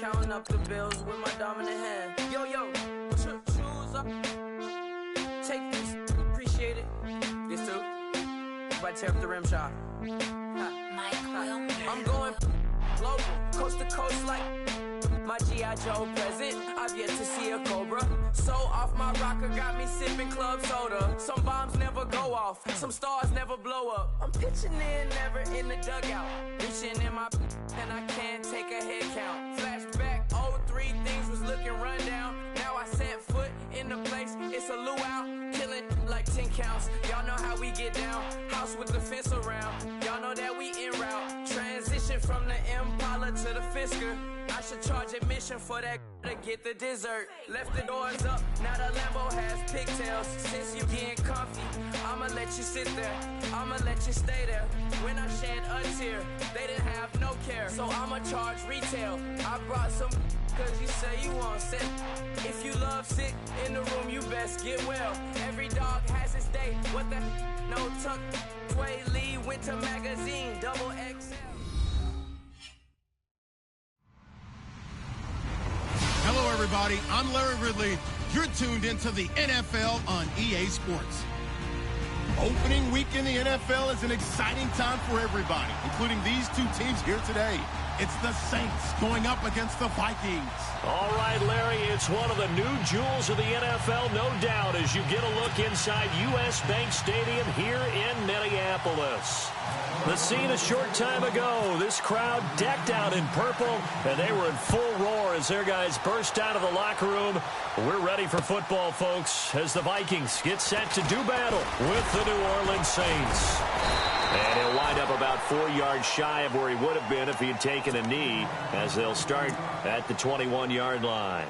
counting up the bills with my dominant hand. Yo, choose up. Take this, appreciate it. This too. If I tear up the rim shot. I'm going global, coast to coast like my G.I. Joe present. I've yet to see a Cobra. So off my rocker got me sipping club soda. Some bombs never go off, some stars never blow up. I'm pitching in, never in the dugout. Reaching in my and I can't take a head count. Flashback, 03, things was looking run down. Now I set foot in the place, it's a luau. Killing like 10 counts, y'all know how we get down. House with the fence around, y'all know that we en route. Transition from the Impala to the Fisker. I should charge admission for that to get the dessert. Left the doors up, now the Lambo has pigtails. Since you getting comfy, I'ma let you sit there, I'ma let you stay there. When I shed a tear, they didn't have no care. So I'ma charge retail. I brought some cause you say you want sick. If you love sick in the room, you best get well. Every dog has its day. What the no tuck, Sway Lee, Winter Magazine, double XL. Hello, everybody. I'm Larry Ridley. You're tuned into the NFL on EA Sports. Opening week in the NFL is an exciting time for everybody, including these two teams here today. It's the Saints going up against the Vikings. All right, Larry, it's one of the new jewels of the NFL, no doubt, as you get a look inside U.S. Bank Stadium here in Minneapolis. The scene a short time ago, this crowd decked out in purple, and they were in full roar as their guys burst out of the locker room. We're ready for football, folks, as the Vikings get set to do battle with the New Orleans Saints. And he'll wind up about 4 yards shy of where he would have been if he had taken a knee, as they'll start at the 21-yard line.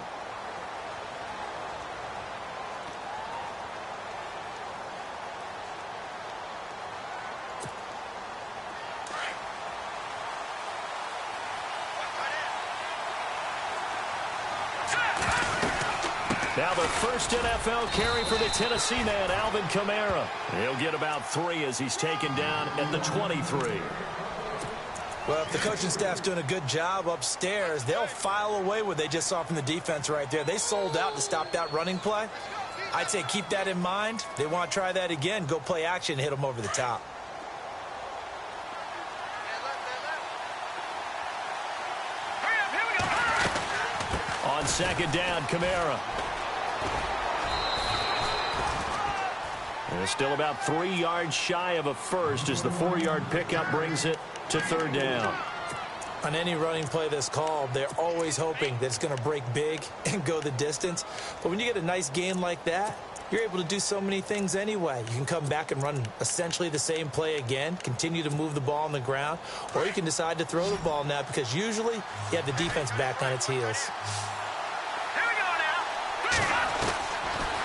Now the first NFL carry for the Tennessee man, Alvin Kamara. He'll get about 3 as he's taken down at the 23. Well, if the coaching staff's doing a good job upstairs, they'll file away what they just saw from the defense right there. They sold out to stop that running play. I'd say keep that in mind. They want to try that again. Go play action, hit them over the top. On second down, Kamara. And it's still about 3 yards shy of a first as the 4-yard pickup brings it to third down. On any running play that's called, they're always hoping that it's going to break big and go the distance. But when you get a nice gain like that, you're able to do so many things anyway. You can come back and run essentially the same play again, continue to move the ball on the ground, or you can decide to throw the ball now because usually you have the defense back on its heels.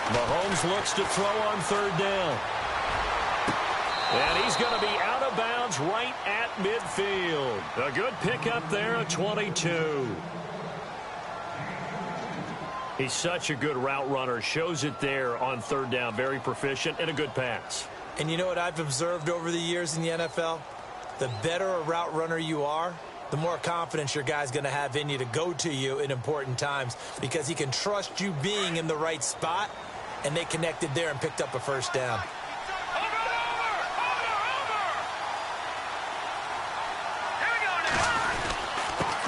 Mahomes looks to throw on third down. And he's going to be out of bounds right at midfield. A good pickup there at 22. He's such a good route runner. Shows it there on third down. Very proficient and a good pass. And you know what I've observed over the years in the NFL? The better a route runner you are, the more confidence your guy's going to have in you to go to you in important times because he can trust you being in the right spot, and they connected there and picked up a first down.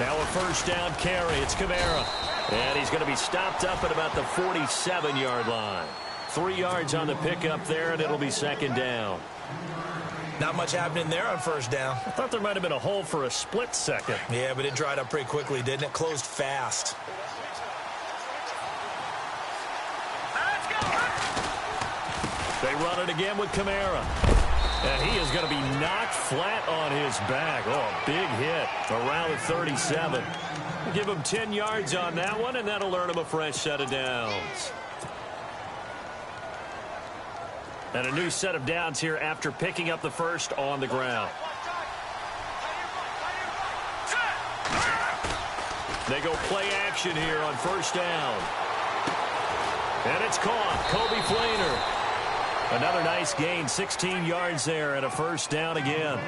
Now a first down carry. It's Kamara. And he's going to be stopped up at about the 47-yard line. 3 yards on the pickup there, and it'll be second down. Not much happening there on first down. I thought there might have been a hole for a split second. Yeah, but it dried up pretty quickly, didn't it? Closed fast. They run it again with Kamara. And he is going to be knocked flat on his back. Oh, big hit around the 37. Give him 10 yards on that one, and that'll earn him a fresh set of downs. And a new set of downs here after picking up the first on the ground. They go play action here on first down. And it's caught. Kobe Fleener. Another nice gain, 16 yards there, and a first down again.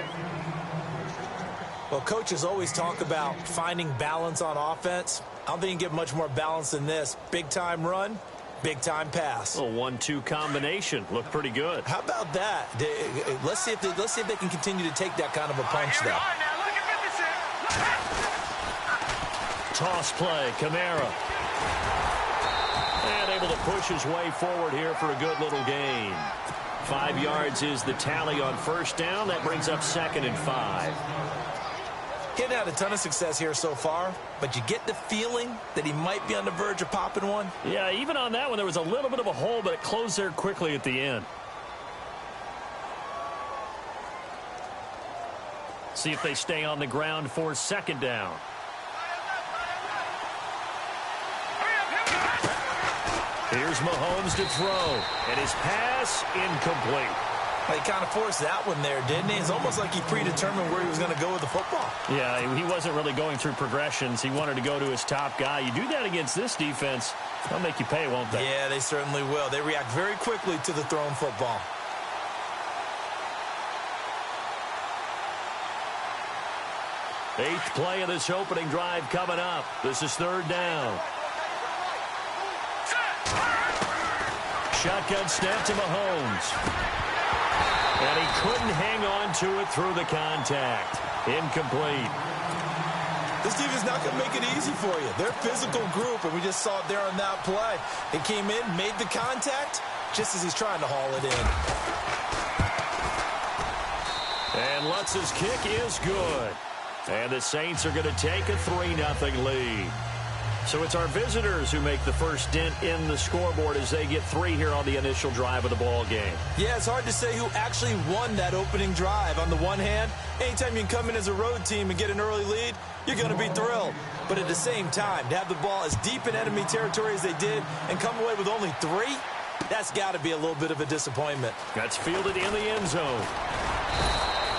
Well, coaches always talk about finding balance on offense. I don't think you can get much more balance than this. Big-time run, big-time pass. A 1-2 combination. Looked pretty good. How about that? Let's see if they can continue to take that kind of a punch, though. Toss play, Kamara. And able to push his way forward here for a good little gain. 5 yards is the tally on first down. That brings up 2nd and 5. Getting had a ton of success here so far, but you get the feeling that he might be on the verge of popping one. Yeah, even on that one, there was a little bit of a hole, but it closed there quickly at the end. See if they stay on the ground for 2nd down. Here's Mahomes to throw, and his pass incomplete. He kind of forced that one there, didn't he? It's almost like he predetermined where he was going to go with the football. Yeah, he wasn't really going through progressions. He wanted to go to his top guy. You do that against this defense, they'll make you pay, won't they? Yeah, they certainly will. They react very quickly to the thrown football. Eighth play of this opening drive coming up. This is 3rd down. Shotgun snap to Mahomes. And he couldn't hang on to it through the contact. Incomplete. This defense not going to make it easy for you. They're a physical group, and we just saw it there on that play. He came in, made the contact, just as he's trying to haul it in. And Lutz's kick is good. And the Saints are going to take a 3-0 lead. So it's our visitors who make the first dent in the scoreboard as they get 3 here on the initial drive of the ball game. Yeah, it's hard to say who actually won that opening drive. On the one hand, anytime you can come in as a road team and get an early lead, you're going to be thrilled. But at the same time, to have the ball as deep in enemy territory as they did and come away with only 3, that's got to be a little bit of a disappointment. That's fielded in the end zone.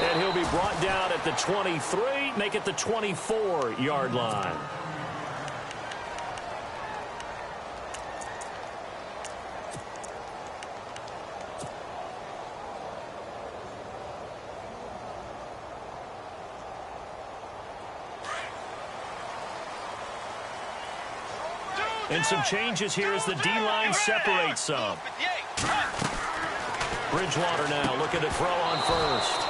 And he'll be brought down at the 23, make it the 24-yard line. And some changes here as the D-line separates some. Bridgewater now looking to throw on first.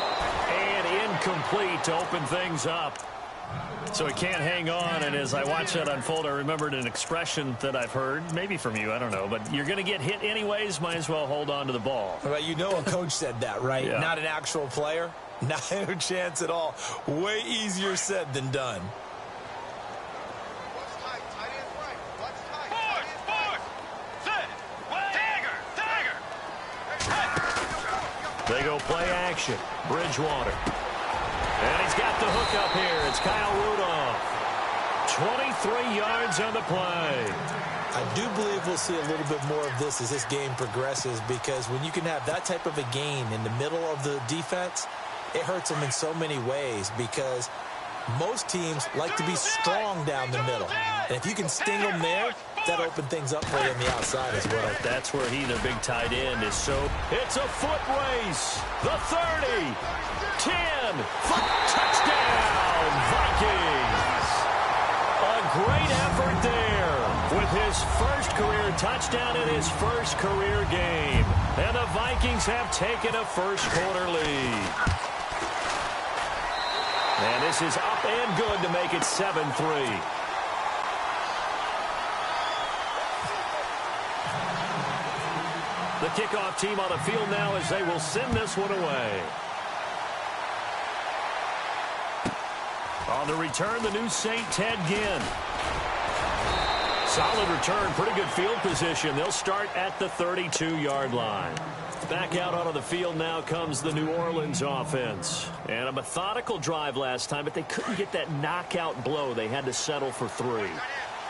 And incomplete to open things up. So he can't hang on, and as I watch that unfold, I remembered an expression that I've heard, maybe from you, I don't know, but you're going to get hit anyways, might as well hold on to the ball. Well, you know a coach said that, right? Yeah. Not an actual player. Not a chance at all. Way easier said than done. They go play action. Bridgewater. And he's got the hook up here. It's Kyle Rudolph. 23 yards on the play. I do believe we'll see a little bit more of this as this game progresses, because when you can have that type of a gain in the middle of the defense, it hurts them in so many ways, because most teams like to be strong down the middle. And if you can sting them there, that opens things up for you on the outside as well. That's where their big tight end, is so. It's a foot race. The 30, 10, touchdown, Vikings. A great effort there with his first career touchdown in his first career game. And the Vikings have taken a first-quarter lead. And this is up and good to make it 7-3. The kickoff team on the field now as they will send this one away. On the return, the new St. Ted Ginn. Solid return, pretty good field position. They'll start at the 32-yard line. Back out onto the field now comes the New Orleans offense. And a methodical drive last time, but they couldn't get that knockout blow. They had to settle for 3.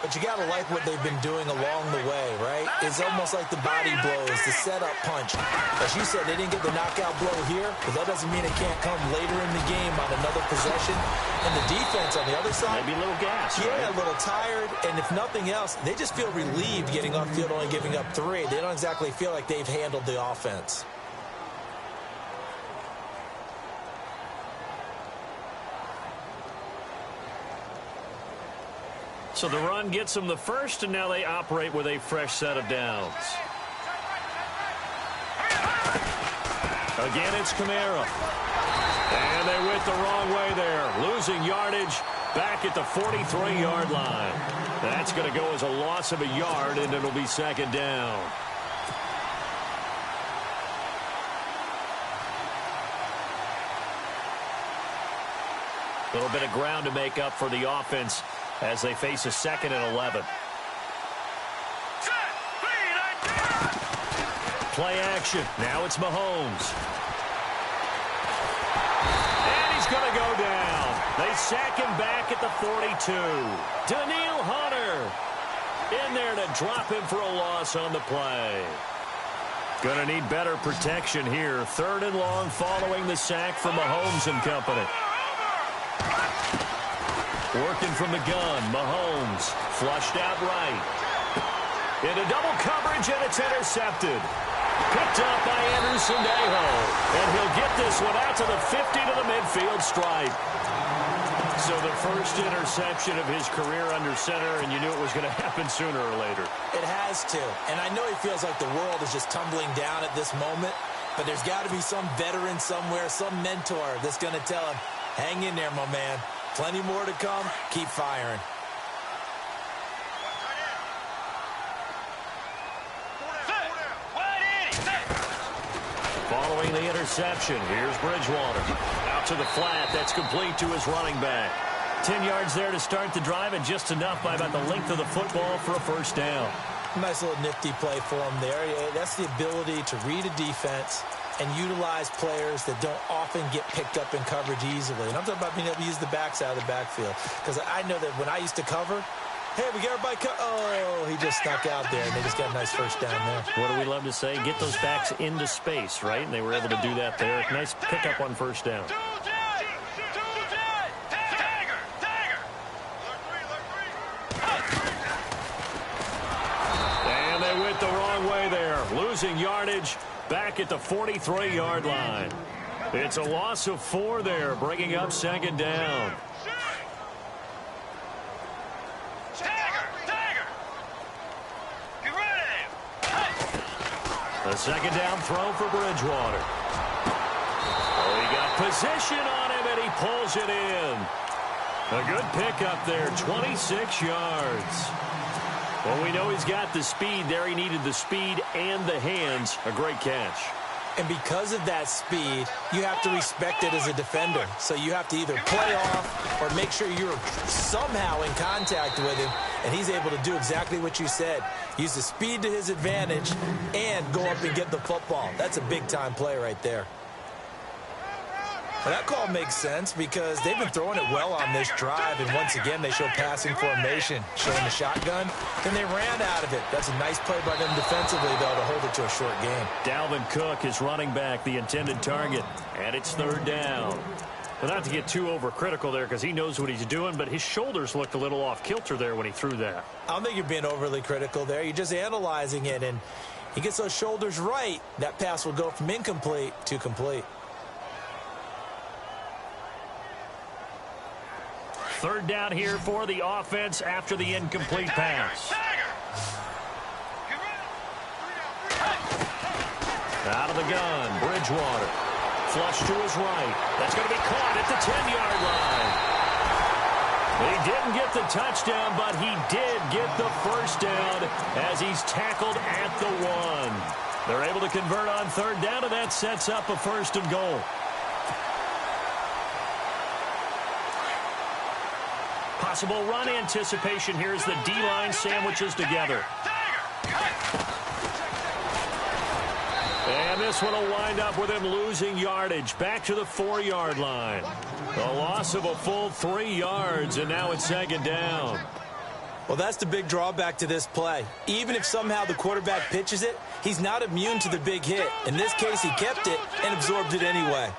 But you got to like what they've been doing along the way, right? It's almost like the body blows, the setup punch. As you said, they didn't get the knockout blow here, but that doesn't mean it can't come later in the game on another possession. And the defense on the other side, maybe a little gas. Yeah, right? A little tired. And if nothing else, they just feel relieved getting upfield, only giving up 3. They don't exactly feel like they've handled the offense. So the run gets them the first, and now they operate with a fresh set of downs. Again, it's Kamara. And they went the wrong way there. Losing yardage back at the 43-yard line. That's going to go as a loss of a yard, and it'll be second down. A little bit of ground to make up for the offense as they face a 2nd and 11. Play action. Now it's Mahomes. And he's going to go down. They sack him back at the 42. Daniil Hunter in there to drop him for a loss on the play. Going to need better protection here. 3rd and long following the sack from Mahomes and company. Working from the gun, Mahomes flushed out right. Into double coverage, and it's intercepted. Picked up by Anderson-Dejo. And he'll get this one out to the 50 to the midfield stripe. So the first interception of his career under center, and you knew it was going to happen sooner or later. It has to. And I know he feels like the world is just tumbling down at this moment, but there's got to be some veteran somewhere, some mentor that's going to tell him, hang in there, my man. Plenty more to come. Keep firing. Following the interception, here's Bridgewater. Out to the flat. That's complete to his running back. 10 yards there to start the drive, and just enough by about the length of the football for a first down. Nice little nifty play for him there. That's the ability to read a defense and utilize players that don't often get picked up in coverage easily. And I'm talking about being able to use the backs out of the backfield. Because I know that when I used to cover, hey, we got everybody oh, he just snuck out there, and they just got a nice first down there. What do we love to say? Get those backs into space, right? And they were able to do that there. Nice pickup on first down. And they went the wrong way there. Losing yardage back at the 43-yard line. It's a loss of 4 there, bringing up second down. A second down throw for Bridgewater. Oh, he got position on him, and he pulls it in. A good pickup there, 26 yards. Well, we know he's got the speed there. He needed the speed and the hands. A great catch. And because of that speed, you have to respect it as a defender. So you have to either play off or make sure you're somehow in contact with him, and he's able to do exactly what you said. Use the speed to his advantage and go up and get the football. That's a big-time play right there. Well, that call makes sense because they've been throwing it well on this drive, and once again, they show passing formation, showing the shotgun. Then they ran out of it. That's a nice play by them defensively, though, to hold it to a short game. Dalvin Cook is running back, the intended target, and it's 3rd down. Well, not to get too overcritical there because he knows what he's doing, but his shoulders looked a little off kilter there when he threw that. I don't think you're being overly critical there. You're just analyzing it, and he gets those shoulders right. That pass will go from incomplete to complete. 3rd down here for the offense after the incomplete pass. Out of the gun, Bridgewater. Flush to his right. That's going to be caught at the 10-yard line. He didn't get the touchdown, but he did get the first down as he's tackled at the 1. They're able to convert on 3rd down, and that sets up a 1st and goal. Possible run anticipation here as the D-line sandwiches together. And this one will wind up with him losing yardage back to the 4-yard line. A loss of a full 3 yards, and now it's second down. Well, that's the big drawback to this play. Even if somehow the quarterback pitches it, he's not immune to the big hit. In this case, he kept it and absorbed it anyway.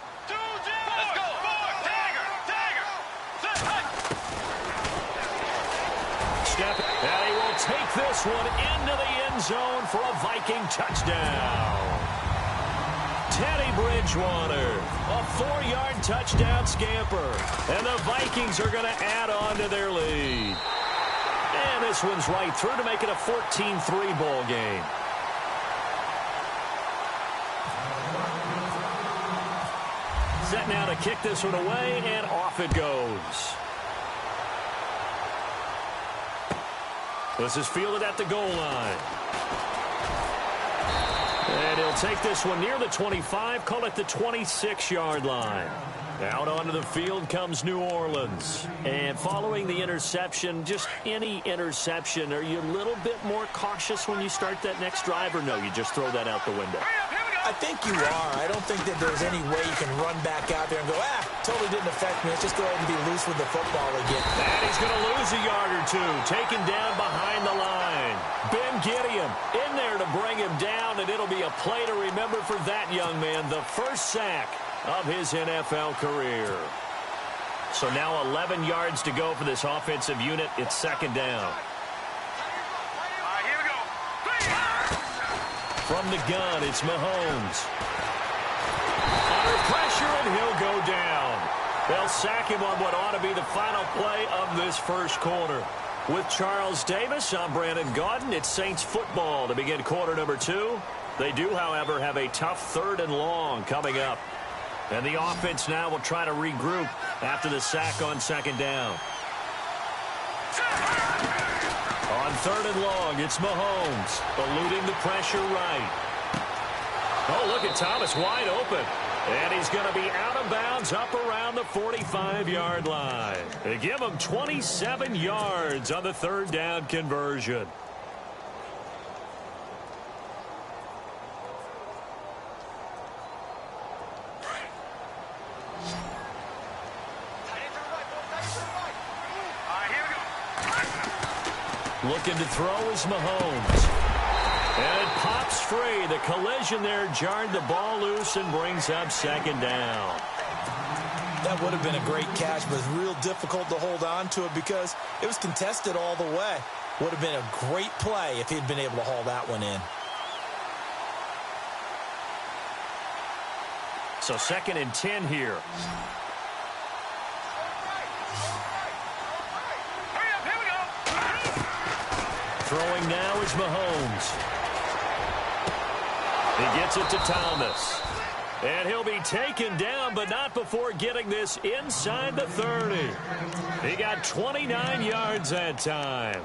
And he will take this one into the end zone for a Viking touchdown. Teddy Bridgewater, a 4-yard touchdown scamper. And the Vikings are going to add on to their lead. this one's right through to make it a 14-3 ball game. Set now to kick this one away, and off it goes. This is fielded at the goal line. And he'll take this one near the 25, call it the 26-yard line. Out onto the field comes New Orleans. And following the interception, just any interception, are you a little bit more cautious when you start that next drive, or no, you just throw that out the window? I think you are. I don't think that there's any way you can run back out there and go, totally didn't affect me. Let's just go ahead and be loose with the football again. And he's going to lose a yard or two, taken down behind the line. Ben Gideon in there to bring him down, and it'll be a play to remember for that young man, the first sack of his NFL career. So now 11 yards to go for this offensive unit. It's second down. From the gun, it's Mahomes. Under pressure, and he'll go down. They'll sack him on what ought to be the final play of this first quarter. With Charles Davis, I'm Brandon Gaudin. It's Saints football to begin quarter number 2. They do, however, have a tough 3rd and long coming up. And the offense now will try to regroup after the sack on second down. On 3rd and long, it's Mahomes, eluding the pressure right. Oh, look at Thomas wide open. And he's going to be out of bounds up around the 45-yard line. They give him 27 yards on the 3rd down conversion. Looking to throw is Mahomes. And it pops free. The collision there jarred the ball loose and brings up second down. That would have been a great catch, but it's real difficult to hold on to it because it was contested all the way. Would have been a great play if he'd been able to haul that one in. So 2nd and 10 here. Throwing now is Mahomes. He gets it to Thomas. And he'll be taken down, but not before getting this inside the 30. He got 29 yards that time.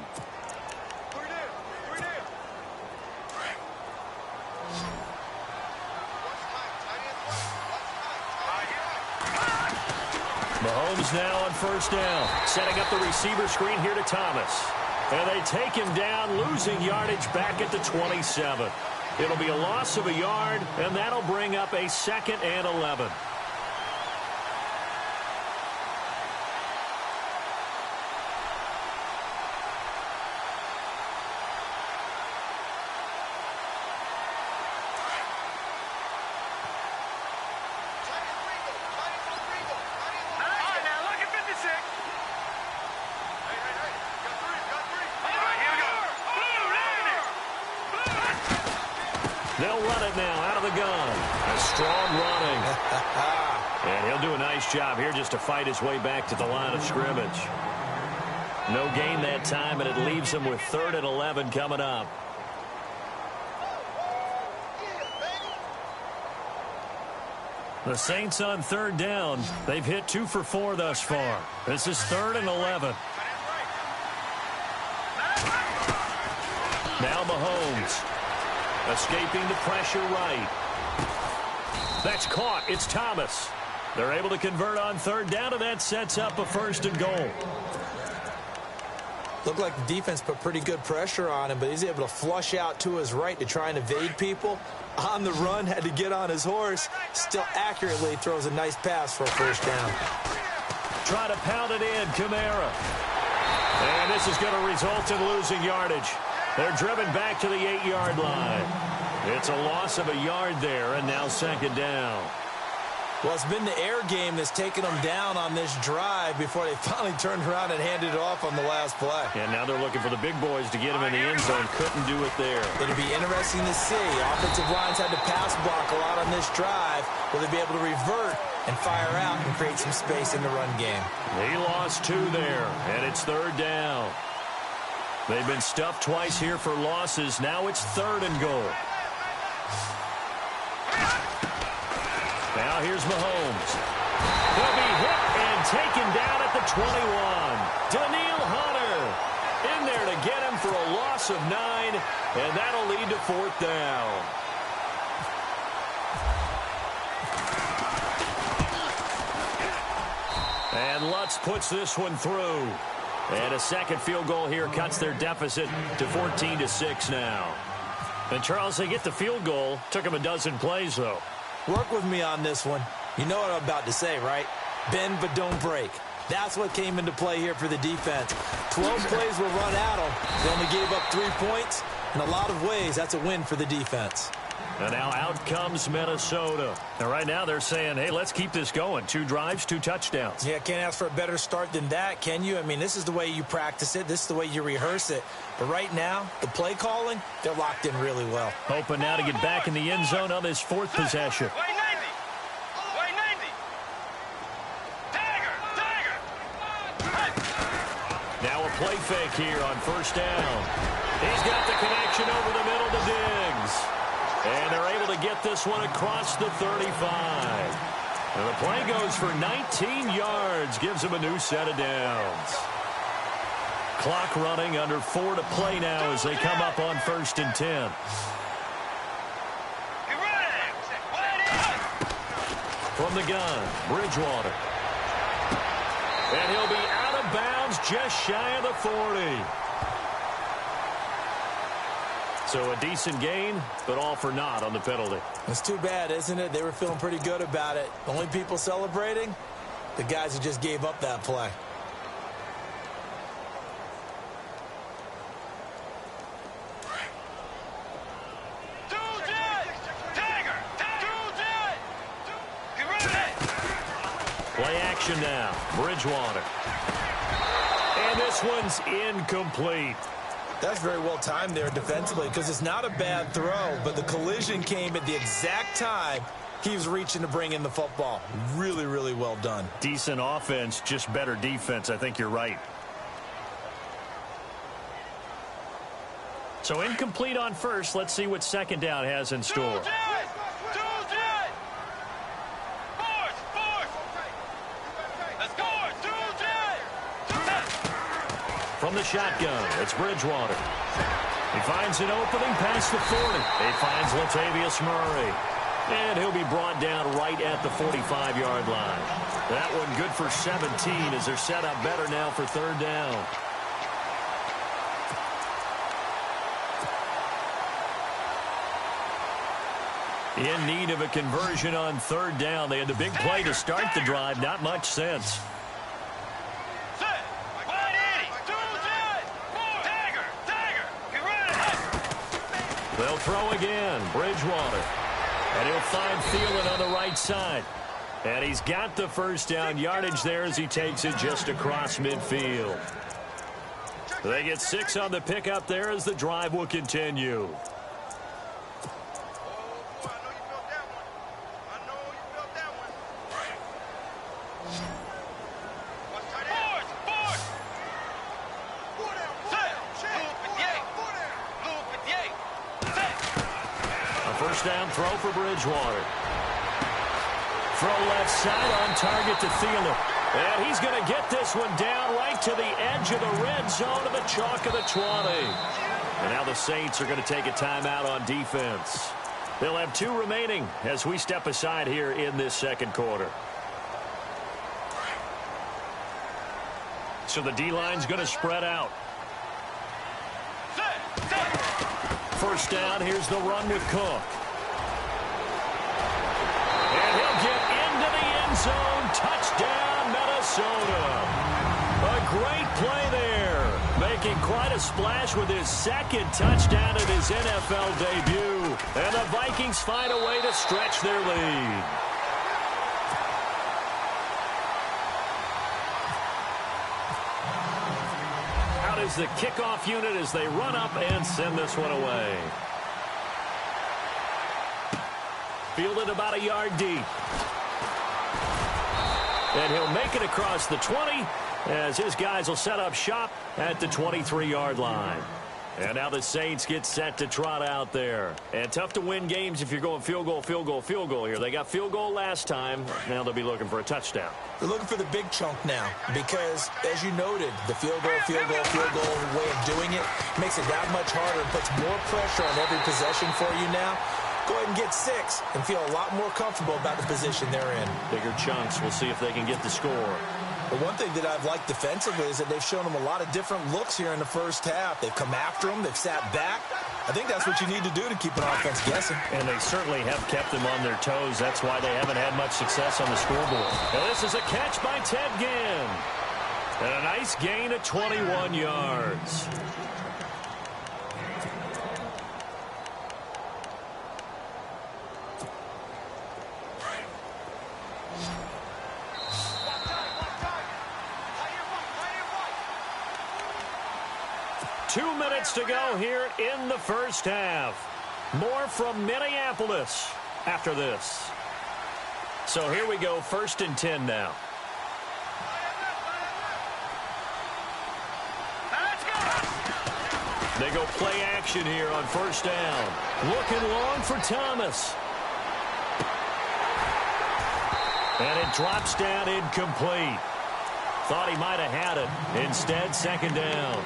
Mahomes now on 1st down. Setting up the receiver screen here to Thomas. And they take him down, losing yardage back at the 27. It'll be a loss of a yard, and that'll bring up a 2nd and 11. They'll run it now out of the gun. A strong running. And he'll do a nice job here just to fight his way back to the line of scrimmage. No gain that time, and it leaves him with 3rd and 11 coming up. The Saints on 3rd down. They've hit 2 for 4 thus far. This is 3rd and 11. Now Mahomes. Escaping the pressure right. That's caught. It's Thomas. They're able to convert on 3rd down, and that sets up a 1st and goal. Looked like the defense put pretty good pressure on him, but he's able to flush out to his right to try and evade people. On the run, had to get on his horse. Still accurately throws a nice pass for a 1st down. Try to pound it in, Kamara. And this is going to result in losing yardage. They're driven back to the 8-yard line. It's a loss of a yard there, and now 2nd down. Well, it's been the air game that's taken them down on this drive before they finally turned around and handed it off on the last play. And now they're looking for the big boys to get him in the end zone. Couldn't do it there. It'll be interesting to see. Offensive lines had to pass block a lot on this drive. Will they be able to revert and fire out and create some space in the run game? He lost 2 there, and it's 3rd down. They've been stuffed twice here for losses. Now it's 3rd and goal. Now here's Mahomes. He'll be hit and taken down at the 21. Daniil Hunter in there to get him for a loss of 9, and that'll lead to 4th down. And Lutz puts this one through. And a second field goal here cuts their deficit to 14-6 now. And, Charles, they get the field goal. Took them a dozen plays, though. Work with me on this one. You know what I'm about to say, right? Bend but don't break. That's what came into play here for the defense. 12 plays were run at them. They only gave up 3 points. In a lot of ways, that's a win for the defense. And now out comes Minnesota. And right now they're saying, hey, let's keep this going. 2 drives, 2 touchdowns. Yeah, can't ask for a better start than that, can you? I mean, this is the way you practice it. This is the way you rehearse it. But right now, the play calling, they're locked in really well. Hoping now to get back in the end zone on this 4th possession. Now a play fake here on 1st down. He's got the connection over the middle to Diggs. And they're able to get this one across the 35. And the play goes for 19 yards. Gives them a new set of downs. Clock running, under 4 to play now as they come up on 1st and 10. From the gun, Bridgewater. And he'll be out of bounds just shy of the 40. So a decent gain, but all for naught on the penalty. It's too bad, isn't it? They were feeling pretty good about it. The only people celebrating, the guys who just gave up that play. Play action now. Bridgewater. And this one's incomplete. That's very well timed there defensively because it's not a bad throw, but the collision came at the exact time he was reaching to bring in the football. Really, really well done. Decent offense, just better defense. I think you're right. So incomplete on 1st. Let's see what 2nd down has in store. From the shotgun, it's Bridgewater. He finds an opening past the 40. He finds Latavius Murray. And he'll be brought down right at the 45-yard line. That one good for 17 as they're set up better now for 3rd down. In need of a conversion on 3rd down. They had the big play to start the drive. Not much sense. They'll throw again. Bridgewater. And he'll find Thielen on the right side. And he's got the 1st down yardage there as he takes it just across midfield. They get 6 on the pickup there as the drive will continue. Down throw for Bridgewater. Throw left side on target to Thielen. And he's going to get this one down right to the edge of the red zone of the chalk of the 20. And now the Saints are going to take a timeout on defense. They'll have 2 remaining as we step aside here in this 2nd quarter. So the D-line's going to spread out. 1st down, here's the run with Cook. Zone, touchdown, Minnesota. A great play there. Making quite a splash with his 2nd touchdown at his NFL debut. And the Vikings find a way to stretch their lead. Out is the kickoff unit as they run up and send this one away. Fielded about a yard deep. And he'll make it across the 20 as his guys will set up shop at the 23-yard line. And now the Saints get set to trot out there. And tough to win games if you're going field goal, field goal, field goal here. They got field goal last time. Now they'll be looking for a touchdown. They're looking for the big chunk now because, as you noted, the field goal way of doing it makes it that much harder and puts more pressure on every possession for you now. Go ahead and get 6 and feel a lot more comfortable about the position they're in. Bigger chunks. We'll see if they can get the score. The one thing that I've liked defensively is that they've shown them a lot of different looks here in the first half. They've come after them. They've sat back. I think that's what you need to do to keep an offense guessing. And they certainly have kept them on their toes. That's why they haven't had much success on the scoreboard. Now this is a catch by Ted Ginn. And a nice gain of 21 yards. Two minutes to go here in the first half. More from Minneapolis after this. So here we go, 1st and 10 now. They go play action here on 1st down. Looking long for Thomas. And it drops down incomplete. Thought he might have had it. Instead, 2nd down.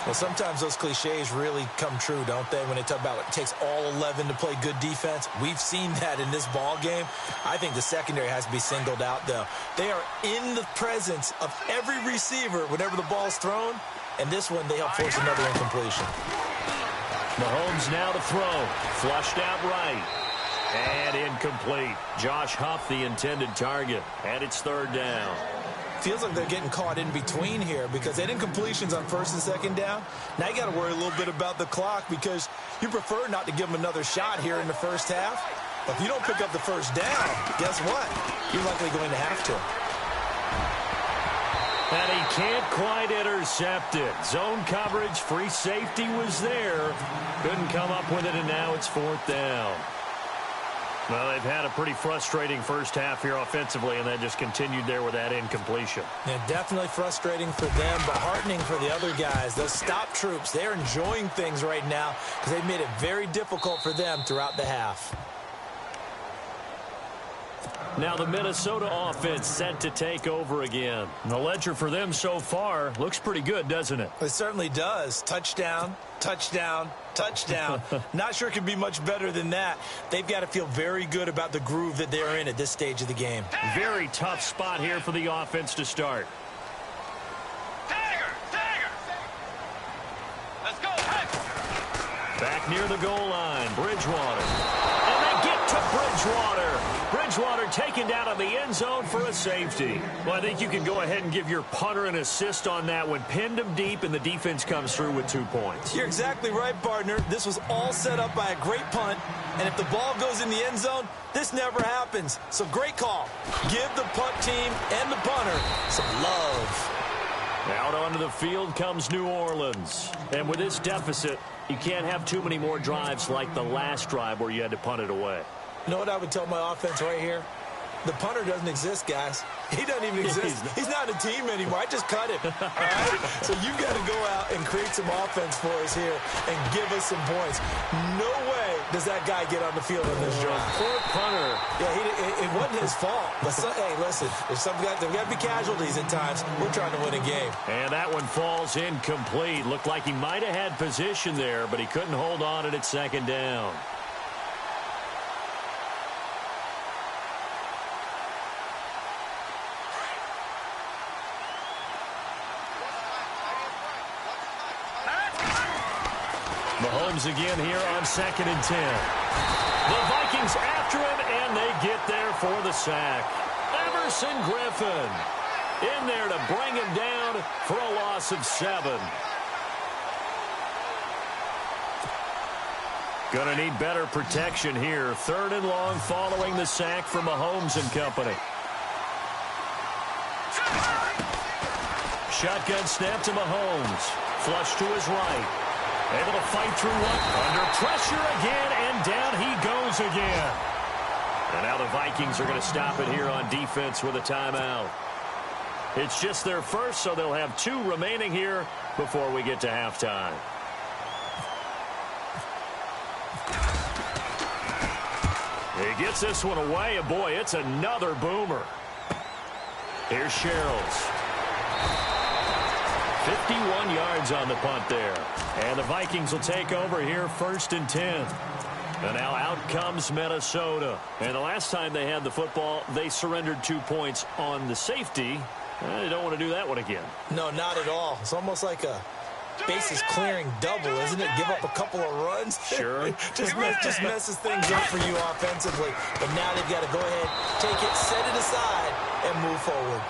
Well, sometimes those cliches really come true, don't they, when they talk about it takes all 11 to play good defense. We've seen that in this ball game. I think the secondary has to be singled out, though. They are in the presence of every receiver whenever the ball's thrown, and this one they help force another incompletion. Mahomes now to throw. Flushed out right. And incomplete. Josh Huff, the intended target. And it's 3rd down. Feels like they're getting caught in between here because they had incompletions on 1st and 2nd down. Now you got to worry a little bit about the clock because you prefer not to give them another shot here in the first half. But if you don't pick up the 1st down, guess what? You're likely going to have to. And he can't quite intercept it. Zone coverage, free safety was there. Couldn't come up with it, and now it's 4th down. Well, they've had a pretty frustrating first half here offensively, and they just continued there with that incompletion. Yeah, definitely frustrating for them, but heartening for the other guys. Those stop troops, they're enjoying things right now because they've made it very difficult for them throughout the half. Now the Minnesota offense set to take over again. And the ledger for them so far looks pretty good, doesn't it? It certainly does. Touchdown, touchdown, touchdown. Not sure it could be much better than that. They've got to feel very good about the groove that they're in at this stage of the game. Very tough spot here for the offense to start. Let's go. Back near the goal line, Bridgewater. And they get to Bridgewater. Bridgewater taken down in the end zone for a safety. Well, I think you can go ahead and give your punter an assist on that one. Pinned him deep, and the defense comes through with 2 points. You're exactly right, partner. This was all set up by a great punt, and if the ball goes in the end zone, this never happens. So great call. Give the punt team and the punter some love. Out onto the field comes New Orleans. And with this deficit, you can't have too many more drives like the last drive where you had to punt it away. You know what I would tell my offense right here? The punter doesn't exist, guys. He doesn't even exist. He's not a team anymore. I just cut him. All right? So you've got to go out and create some offense for us here and give us some points. No way does that guy get on the field in this drive. Poor punter. Yeah, it wasn't his fault. But hey, listen, there's got to be casualties at times. We're trying to win a game. And that one falls incomplete. Looked like he might have had position there, but he couldn't hold on at 2nd down. Mahomes again here on 2nd and 10. The Vikings after him, and they get there for the sack. Everson Griffin in there to bring him down for a loss of 7. Gonna need better protection here. 3rd and long following the sack from Mahomes and company. Shotgun snap to Mahomes. Flush to his right. Able to fight through one. Under pressure again, and down he goes again. And now the Vikings are going to stop it here on defense with a timeout. It's just their first, so they'll have 2 remaining here before we get to halftime. He gets this one away, and boy, it's another boomer. Here's Sherrills. 51 yards on the punt there. And the Vikings will take over here, 1st and 10. And now out comes Minnesota. And the last time they had the football, they surrendered 2 points on the safety. They don't want to do that one again. No, not at all. It's almost like a bases clearing double, isn't it? Give up a couple of runs. Sure. just messes things up for you offensively. But now they've got to go ahead, take it, set it aside, and move forward.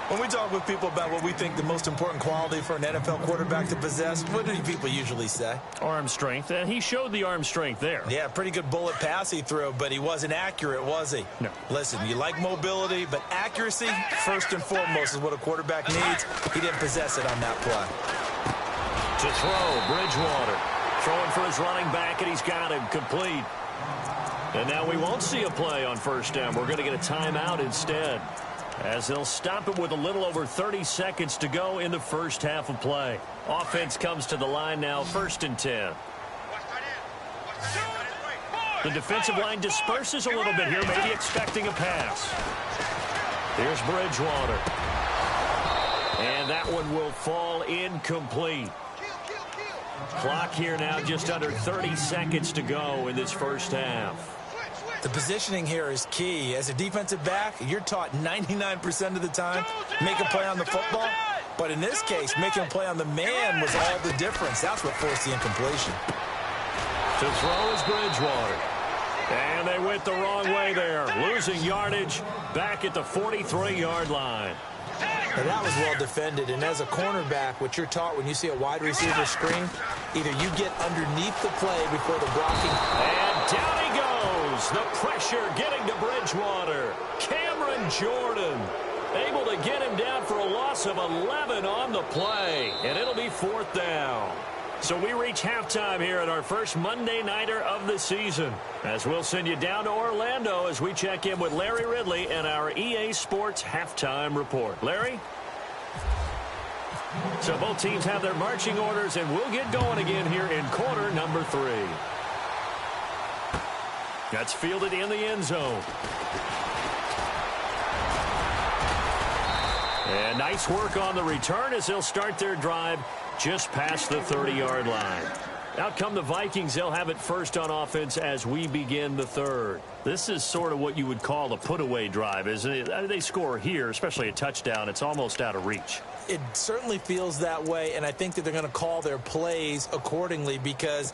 When we talk with people about what we think the most important quality for an NFL quarterback to possess, what do people usually say? Arm strength, and he showed the arm strength there. Yeah, pretty good bullet pass he threw, but he wasn't accurate, was he? No. Listen, you like mobility, but accuracy, first and foremost, is what a quarterback needs. He didn't possess it on that play. To throw, Bridgewater. Throwing for his running back, and he's got him complete. And now we won't see a play on 1st down. We're going to get a timeout instead, as they'll stop it with a little over 30 seconds to go in the first half of play. Offense comes to the line now, 1st and 10. The defensive line disperses a little bit here, maybe expecting a pass. Here's Bridgewater. And that one will fall incomplete. Clock here now, just under 30 seconds to go in this first half. The positioning here is key. As a defensive back, you're taught 99% of the time, make a play on the football. But in this case, making a play on the man was all the difference. That's what forced the incompletion. To throw is Bridgewater. And they went the wrong way there. Losing yardage back at the 43-yard line. And that was well defended. And as a cornerback, what you're taught when you see a wide receiver screen, either you get underneath the play before the blocking. And down he goes. The pressure getting to Bridgewater. Cameron Jordan able to get him down for a loss of 11 on the play. And it'll be 4th down. So we reach halftime here at our first Monday Nighter of the season, as we'll send you down to Orlando as we check in with Larry Ridley and our EA Sports Halftime Report. Larry? So both teams have their marching orders, and we'll get going again here in quarter number 3. That's fielded in the end zone. And nice work on the return as they'll start their drive just past the 30-yard line. Out come the Vikings. They'll have it first on offense as we begin the 3rd. This is sort of what you would call a put-away drive, isn't it? They score here, especially a touchdown. It's almost out of reach. It certainly feels that way, and I think that they're going to call their plays accordingly, because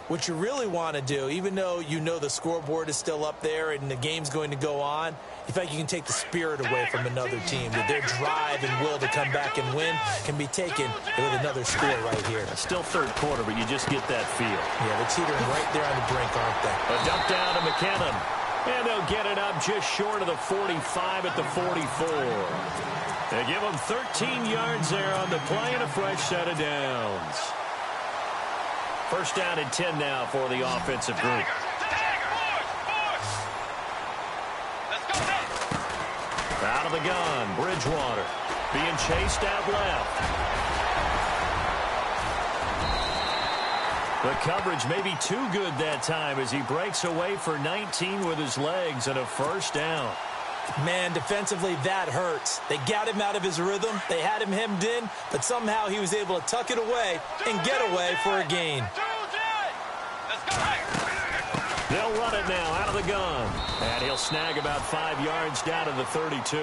what you really want to do, even though you know the scoreboard is still up there and the game's going to go on, you feel like you can take the spirit away from another team, that their drive and will to come back and win can be taken with another score right here. It's still 3rd quarter, but you just get that feel. Yeah, they're teetering right there on the brink, aren't they? A dump down to McKinnon. And they'll get it up just short of the 45 at the 44. They give them 13 yards there on the play and a fresh set of downs. 1st down and 10 now for the offensive group. Out of the gun, Bridgewater being chased out left. The coverage may be too good that time as he breaks away for 19 with his legs and a 1st down. Man, defensively, that hurts. They got him out of his rhythm. They had him hemmed in, but somehow he was able to tuck it away and get away for a gain. They'll run it now out of the gun. And he'll snag about 5 yards down to the 32.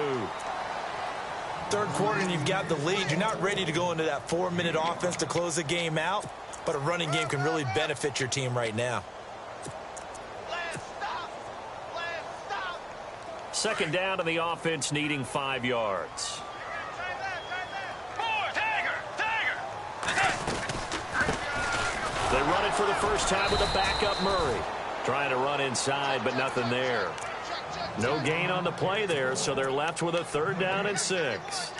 3rd quarter and you've got the lead. You're not ready to go into that 4-minute offense to close the game out, but a running game can really benefit your team right now. 2nd down to the offense needing 5 yards. They run it for the first time with a backup Murray. Trying to run inside, but nothing there. No gain on the play there, so they're left with a 3rd down and 6.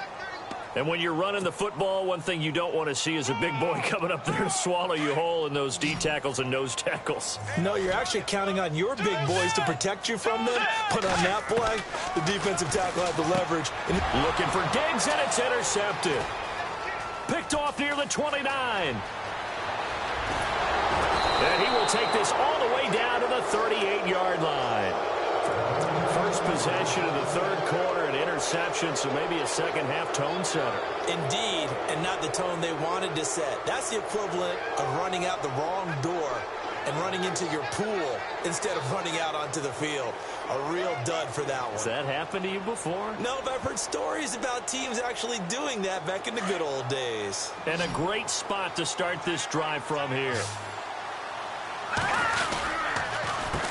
And when you're running the football, one thing you don't want to see is a big boy coming up there to swallow you whole in those D tackles and nose tackles. No, you're actually counting on your big boys to protect you from them. But on that play, the defensive tackle had the leverage. Looking for Diggs, and it's intercepted. Picked off near the 29. And he will take this all the way down to the 38-yard line. First possession of the third quarter, an interception, so maybe a second-half tone setter. Indeed, and not the tone they wanted to set. That's the equivalent of running out the wrong door and running into your pool instead of running out onto the field. A real dud for that one. Has that happened to you before? No, but I've heard stories about teams actually doing that back in the good old days. And a great spot to start this drive from here.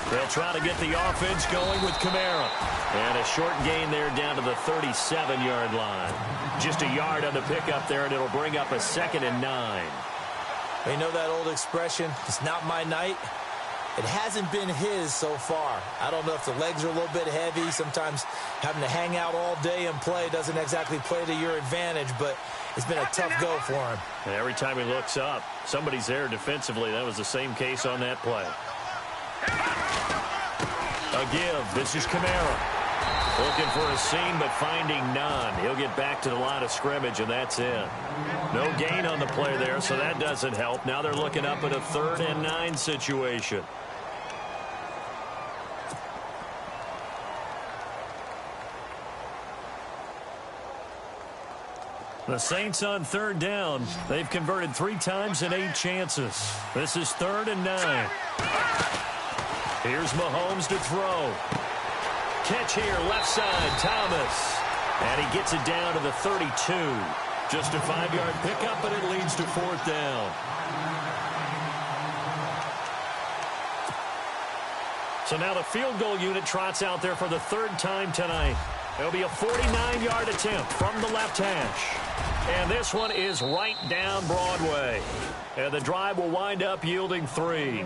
They'll try to get the offense going with Kamara. And a short gain there down to the 37-yard line. Just a yard on the pickup there, and it'll bring up a 2nd and 9. You know that old expression, it's not my night? It hasn't been his so far. I don't know if the legs are a little bit heavy. Sometimes having to hang out all day and play doesn't exactly play to your advantage, but it's been a tough go for him. And every time he looks up, somebody's there defensively. That was the same case on that play. A give. This is Kamara. Looking for a seam, but finding none. He'll get back to the line of scrimmage, and that's it. No gain on the play there, so that doesn't help. Now they're looking up at a 3rd and 9 situation. The Saints on 3rd down. They've converted 3 times in 8 chances. This is 3rd and 9. Here's Mahomes to throw. Catch here, left side, Thomas. And he gets it down to the 32. Just a 5-yard pickup, and it leads to 4th down. So now the field goal unit trots out there for the 3rd time tonight. It'll be a 49-yard attempt from the left hash. And this one is right down Broadway. And the drive will wind up yielding 3.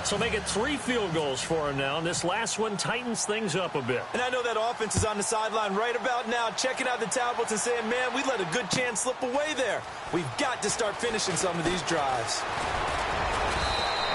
So make it 3 field goals for him now, and this last one tightens things up a bit. And I know that offense is on the sideline right about now, checking out the tablets and saying, man, we let a good chance slip away there. We've got to start finishing some of these drives.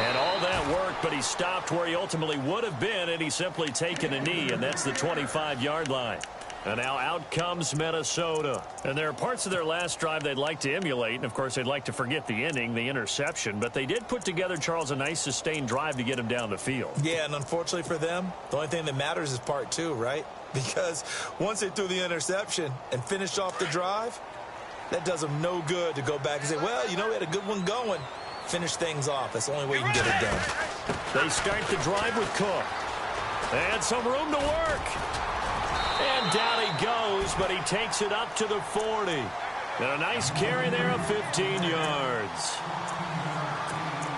And all that worked, but he stopped where he ultimately would have been, and he's simply taken a knee, and that's the 25-yard line. And now out comes Minnesota. And there are parts of their last drive they'd like to emulate. And, of course, they'd like to forget the ending, the interception. But they did put together, Charles, a nice sustained drive to get him down the field. Yeah, and unfortunately for them, the only thing that matters is part 2, right? Because once they threw the interception and finished off the drive, that does them no good to go back and say, well, you know, we had a good one going. Finish things off. That's the only way you can get it done. They start the drive with Cook. And some room to work. And down he goes, but he takes it up to the 40. And a nice carry there of 15 yards.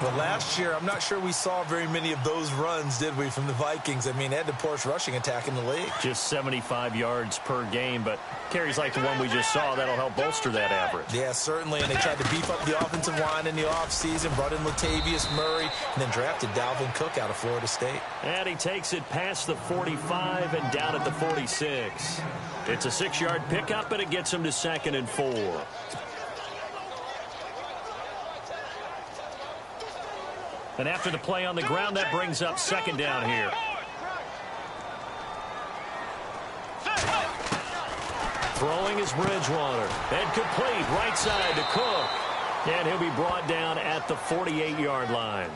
Well, last year, I'm not sure we saw very many of those runs, did we, from the Vikings? I mean, they had the poorest rushing attack in the league. Just 75 yards per game, but carries like the one we just saw, that'll help bolster that average. Yeah, certainly, and they tried to beef up the offensive line in the offseason, brought in Latavius Murray, and then drafted Dalvin Cook out of Florida State. And he takes it past the 45 and down at the 46. It's a 6-yard pickup, and it gets him to 2nd and 4. And after the play on the ground, that brings up 2nd down here. Throwing is Bridgewater. And complete, right side to Cook. And he'll be brought down at the 48-yard line.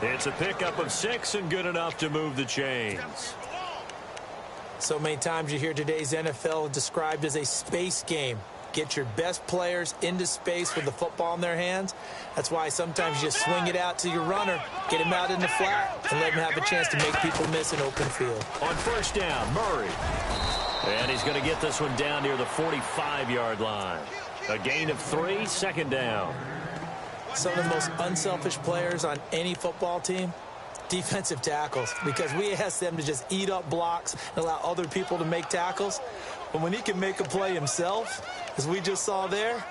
It's a pickup of 6 and good enough to move the chains. So many times you hear today's NFL described as a space game. Get your best players into space with the football in their hands. That's why sometimes you just swing it out to your runner, get him out in the flat, and let him have a chance to make people miss an open field. On 1st down, Murray. And he's going to get this one down near the 45-yard line. A gain of 3, 2nd down. Some of the most unselfish players on any football team, defensive tackles, because we ask them to just eat up blocks and allow other people to make tackles. But when he can make a play himself, as we just saw there,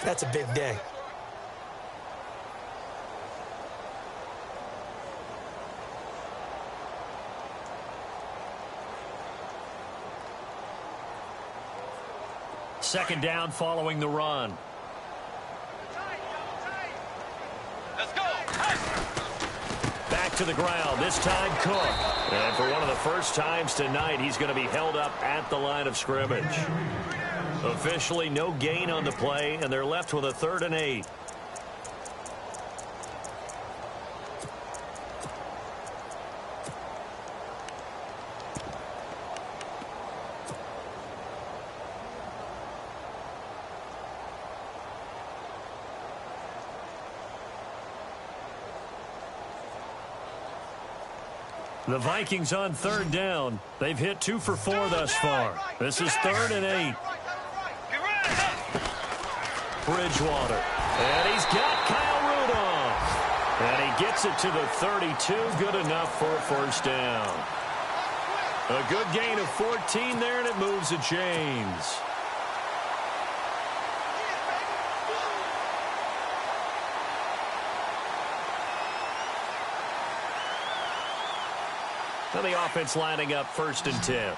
that's a big day. second down following the run. Let's go. Back to the ground, this time Cook. And for one of the first times tonight, he's going to be held up at the line of scrimmage. Officially no gain on the play, and they're left with a 3rd and 8. The Vikings on 3rd down. They've hit 2 for 4 thus far. This is 3rd and 8. Bridgewater. And he's got Kyle Rudolph. And he gets it to the 32. Good enough for a first down. A good gain of 14 there, and it moves the chains. Now the offense lining up 1st and 10.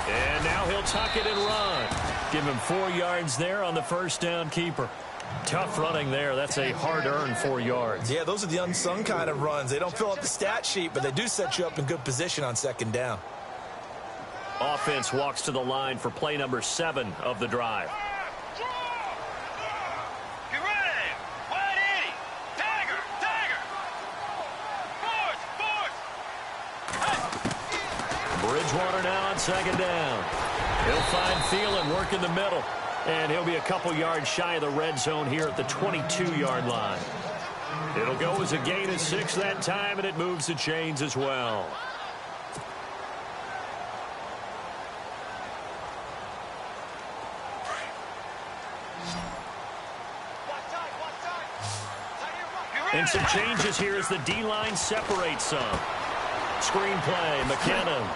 And now he'll tuck it and run. Give him 4 yards there on the first down keeper. Tough running there. That's a hard-earned 4 yards. Yeah, those are the unsung kind of runs. They don't fill up the stat sheet, but they do set you up in good position on 2nd down. Offense walks to the line for play number 7 of the drive. Bridgewater now on 2nd down. He'll find Thielen, work in the middle. And he'll be a couple yards shy of the red zone here at the 22-yard line. It'll go as a gain of 6 that time, and it moves the chains as well. And some changes here as the D-line separates some. Screen play, McKinnon.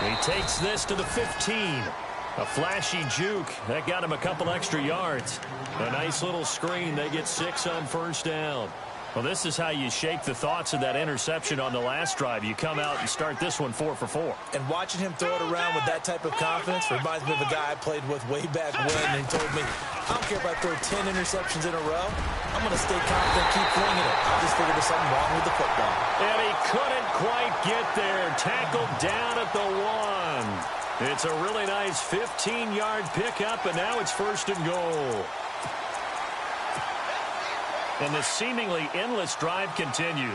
He takes this to the 15. A flashy juke. That got him a couple extra yards. A nice little screen. They get 6 on first down. Well, this is how you shake the thoughts of that interception on the last drive. You come out and start this one 4 for 4. And watching him throw it around with that type of confidence reminds me of a guy I played with way back when, and he told me, I don't care if I throw 10 interceptions in a row. I'm going to stay confident, keep flinging it. I just figured there's something wrong with the football. And he couldn't quite get there. Tackled down at the 1. It's a really nice 15-yard pickup, and now it's 1st and goal. And the seemingly endless drive continues.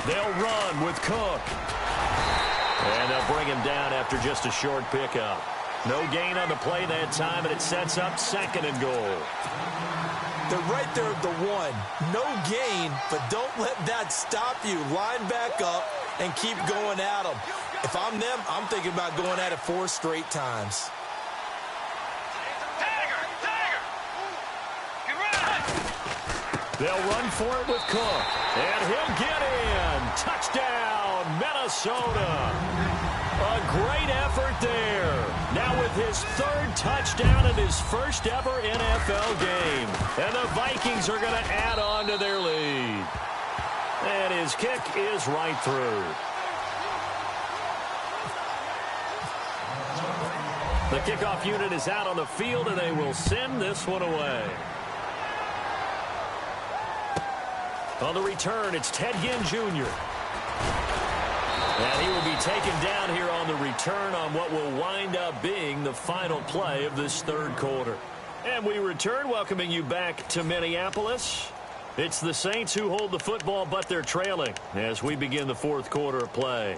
They'll run with Cook. And they'll bring him down after just a short pickup. No gain on the play that time, and it sets up 2nd and goal. They're right there at the 1. No gain, but don't let that stop you. Line back up and keep going at them. If I'm them, I'm thinking about going at it 4 straight times. They'll run for it with Cook. And he'll get in. Touchdown, Minnesota. A great effort there. Now with his 3rd touchdown in his first ever NFL game. And the Vikings are going to add on to their lead. And his kick is right through. The kickoff unit is out on the field, and they will send this one away. On the return, it's Ted Ginn Jr. And he will be taken down here on the return on what will wind up being the final play of this 3rd quarter. And we return, welcoming you back to Minneapolis. It's the Saints who hold the football, but they're trailing as we begin the 4th quarter of play.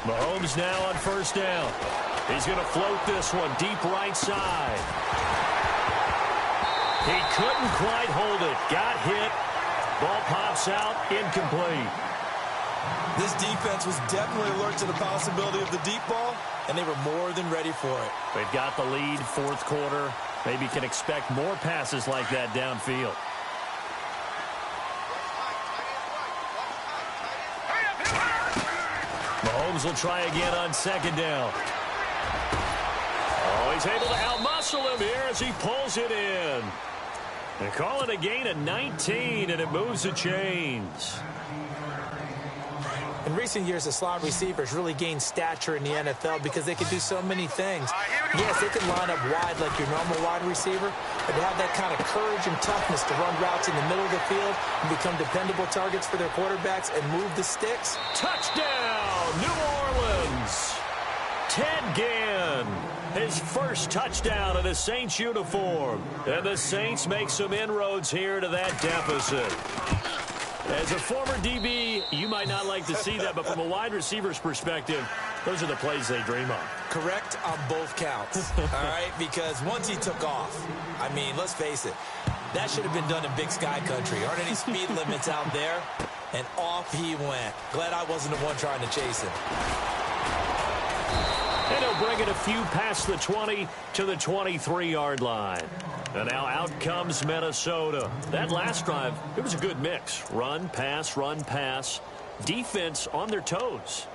Mahomes now on first down. He's going to float this one deep right side. He couldn't quite hold it. Got hit. Ball pops out. Incomplete. This defense was definitely alert to the possibility of the deep ball, and they were more than ready for it. They've got the lead, 4th quarter. Maybe can expect more passes like that downfield. Mahomes will try again on second down. Oh, he's able to outmuscle him here as he pulls it in. They call it a gain of 19, and it moves the chains. In recent years, the slot receivers really gained stature in the NFL because they can do so many things. Yes, they can line up wide like your normal wide receiver, but to have that kind of courage and toughness to run routes in the middle of the field and become dependable targets for their quarterbacks and move the sticks. Touchdown, New Orleans. Ted Ginn, his first touchdown in a Saints uniform. And the Saints make some inroads here to that deficit. As a former DB, you might not like to see that, but from a wide receiver's perspective, those are the plays they dream of. Correct on both counts, all right? Because once he took off, I mean, let's face it, that should have been done in Big Sky Country. Aren't any speed limits out there? And off he went. Glad I wasn't the one trying to chase him. And he'll bring it a few past the 20 to the 23-yard line. And now out comes Minnesota. That last drive, it was a good mix. Run, pass, defense on their toes.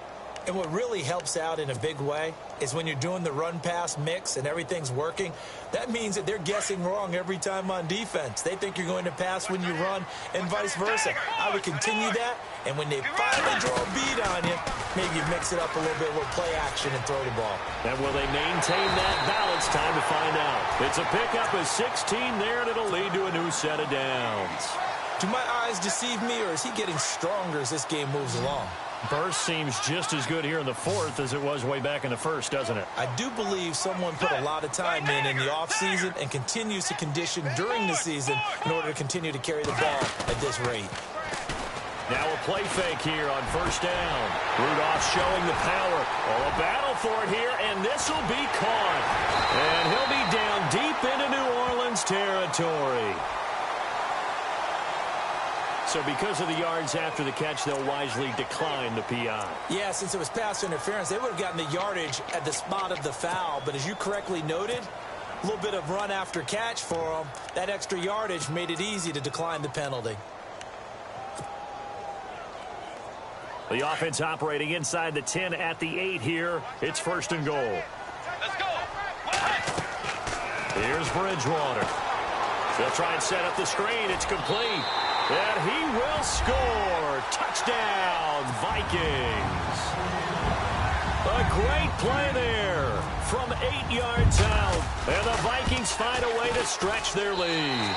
And what really helps out in a big way is when you're doing the run-pass mix and everything's working, that means that they're guessing wrong every time on defense. They think you're going to pass when you run and vice versa. I would continue that, and when they finally draw a beat on you, maybe you mix it up a little bit with play action and throw the ball. And will they maintain that balance? Time to find out. It's a pickup of 16 there, and it'll lead to a new set of downs. Do my eyes deceive me, or is he getting stronger as this game moves along? Burst seems just as good here in the fourth as it was way back in the first, doesn't it? I do believe someone put a lot of time in the offseason and continues to condition during the season in order to continue to carry the ball at this rate. Now a play fake here on first down. Rudolph showing the power. Oh, a battle for it here, and this will be caught. And he'll be down deep into New Orleans territory. So because of the yards after the catch, they'll wisely decline the PI. Yeah, since it was pass interference, they would have gotten the yardage at the spot of the foul. But as you correctly noted, a little bit of run after catch for them. That extra yardage made it easy to decline the penalty. The offense operating inside the 10 at the 8 here. It's first and goal. Let's go. Here's Bridgewater. They'll try and set up the screen. It's complete. And he will score. Touchdown, Vikings. A great play there from 8 yards out. And the Vikings find a way to stretch their lead.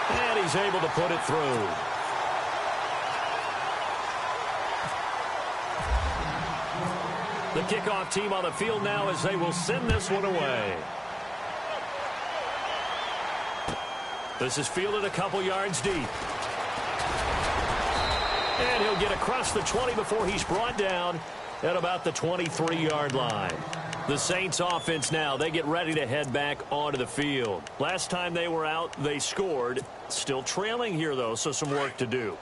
And he's able to put it through. The kickoff team on the field now as they will send this one away. This is fielded a couple yards deep. And he'll get across the 20 before he's brought down at about the 23-yard line. The Saints offense now, they get ready to head back onto the field. Last time they were out, they scored. Still trailing here, though, so some work to do.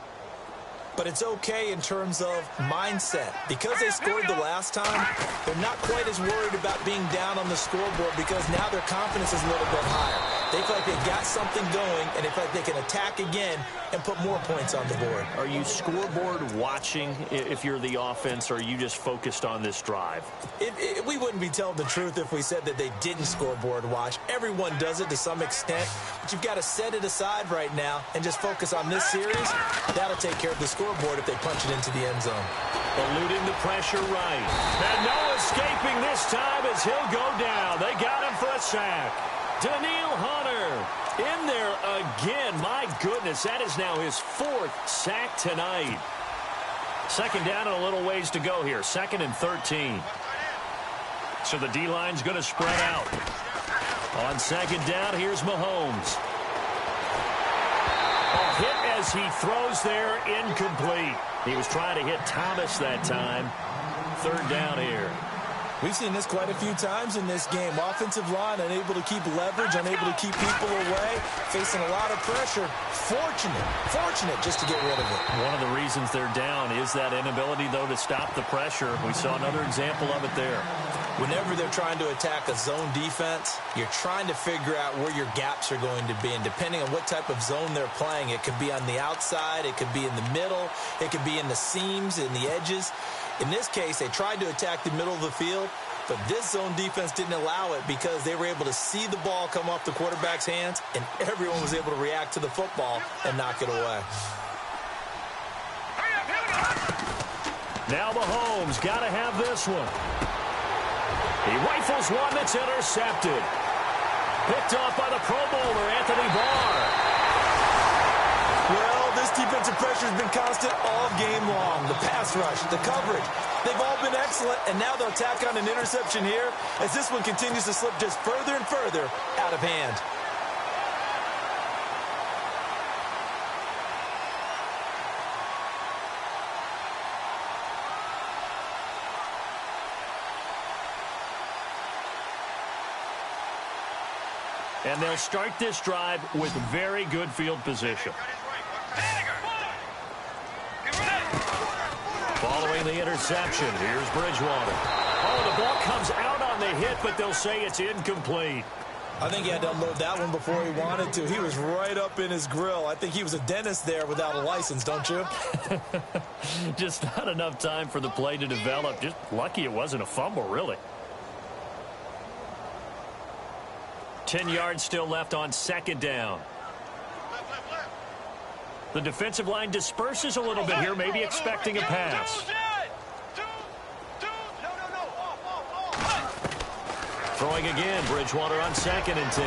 But it's okay in terms of mindset. Because they scored the last time, they're not quite as worried about being down on the scoreboard because now their confidence is a little bit higher. They feel like they got something going, and they feel like they can attack again and put more points on the board. Are you scoreboard watching if you're the offense, or are you just focused on this drive? We wouldn't be telling the truth if we said that they didn't scoreboard watch. Everyone does it to some extent, but you've got to set it aside right now and just focus on this series. That'll take care of the scoreboard if they punch it into the end zone. Eluding the pressure right. And no escaping this time as he'll go down. They got him for a sack. Daniil Hunter in there again. My goodness, that is now his 4th sack tonight. Second down and a little ways to go here. 2nd and 13. So the D-line's going to spread out. On second down, here's Mahomes. A hit as he throws there, incomplete. He was trying to hit Thomas that time. 3rd down here. We've seen this quite a few times in this game. Offensive line unable to keep leverage, unable to keep people away, facing a lot of pressure. Fortunate just to get rid of it. One of the reasons they're down is that inability, though, to stop the pressure. We saw another example of it there. Whenever they're trying to attack a zone defense, you're trying to figure out where your gaps are going to be. And depending on what type of zone they're playing, it could be on the outside, it could be in the middle, it could be in the seams, in the edges. In this case, they tried to attack the middle of the field, but this zone defense didn't allow it because they were able to see the ball come off the quarterback's hands, and everyone was able to react to the football and knock it away. Now Mahomes got to have this one. He rifles one that's intercepted. Picked off by the Pro Bowler, Anthony Barr. Well, this defensive pressure has been constant all game long. The pass rush, the coverage, they've all been excellent, and now they'll tack on an interception here as this one continues to slip just further and further out of hand. And they'll start this drive with very good field position. Following the interception, here's Bridgewater. Oh, the ball comes out on the hit, but they'll say it's incomplete. I think he had to unload that one before he wanted to. He was right up in his grill. I think he was a dentist there without a license, don't you? Just not enough time for the play to develop. Just lucky it wasn't a fumble, really. 10 yards still left on second down. The defensive line disperses a little bit here, maybe expecting a pass. Throwing again, Bridgewater on 2nd and 10.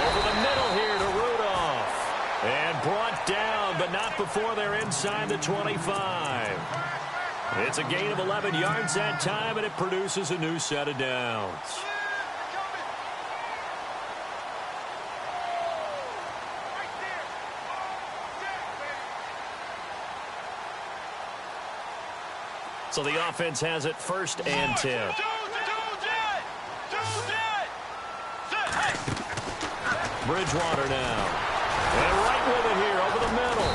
Over the middle here to Rudolph. And brought down, but not before they're inside the 25. It's a gain of 11 yards that time, and it produces a new set of downs. So the offense has it 1st and 10. Bridgewater now. And right with it here over the middle.